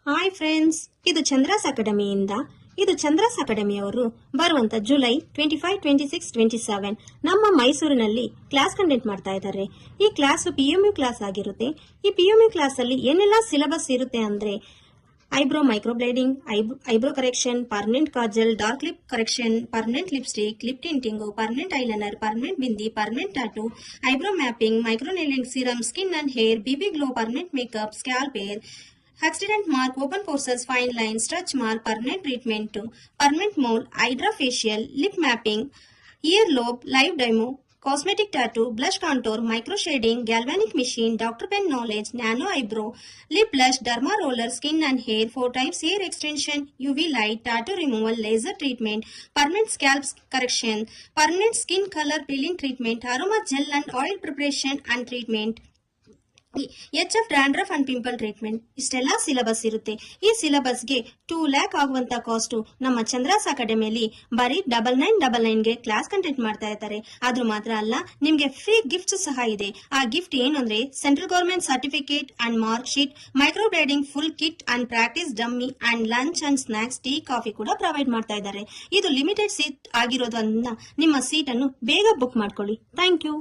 Hi friends, ಇದು ಚಂದ್ರಾಸ್ ಅಕಾಡೆಮಿಯಿಂದ. ಇದು ಚಂದ್ರಾಸ್ ಅಕಾಡೆಮಿಯವರು ಬರುವಂತ ಜುಲೈ 25, 26, 27 ನಮ್ಮ ಮೈಸೂರಿನಲ್ಲಿ ಕ್ಲಾಸ್ ಕಂಡಕ್ಟ್ ಮಾಡ್ತಾ ಇದ್ದಾರೆ. ಈ ಕ್ಲಾಸ್ PMU ಕ್ಲಾಸ್ ಆಗಿರುತ್ತೆ. ಈ PMU ಕ್ಲಾಸ್ ಅಲ್ಲಿ ಏನೆಲ್ಲ ಸಿಲೆಬಸ್ ಇರುತ್ತೆ ಅಂದ್ರೆ eyebrow microblading, eyebrow correction, permanent kajal, dark lip correction, permanent lipstick, lip tinting, permanent eyeliner, permanent bindi, permanent tattoo, eyebrow mapping, micro needling serum, skin and hair, BB glow, permanent makeup, scalp hair, accident mark, open pores, fine lines, stretch mark, permanent treatment, permanent mole, hydra facial, lip mapping, ear lobe, live demo, cosmetic tattoo, blush contour, micro shading, galvanic machine, Dr. Pen knowledge, nano eyebrow, lip blush, derma roller, skin and hair, 4 types hair extension, UV light, tattoo removal, laser treatment, permanent scalp correction, permanent skin color peeling treatment, aroma gel and oil preparation and treatment, HF dandruff and pimple treatment. ಇಷ್ಟೆಲ್ಲ syllabus ಇರುತ್ತೆ. ಈ ಸಿಲೆಬಸ್ಗೆ 2 lakh ಆಗುವಂತ cost ನಮ್ಮ ಚಂದ್ರಾಸ್ ಅಕಾಡೆಮಿಯಲ್ಲಿ ಬರೀ 9999ಗೆ class conduct ಮಾಡ್ತಾ ಇದ್ದಾರೆ. ಆದ್ರೂ ಮಾತ್ರ ಅಲ್ಲ, ನಿಮ್ಗೆ ಫ್ರೀ ಗಿಫ್ಟ್ ಸಹ ಇದೆ. ಆ ಗಿಫ್ಟ್ ಏನು ಅಂದ್ರೆ central government certificate and mark sheet, micro blading full kit and practice dummy and lunch and snacks, tea, coffee ಕೂಡ ಪ್ರೊವೈಡ್ ಮಾಡ್ತಾ ಇದ್ದಾರೆ. ಇದು ಲಿಮಿಟೆಡ್ ಸೀಟ್ ಆಗಿರೋದ್ರಿಂದ ನಿಮ್ಮ ಸೀಟ್ ಅನ್ನು ಬೇಗ ಬುಕ್ ಮಾಡ್ಕೊಳ್ಳಿ. Thank you.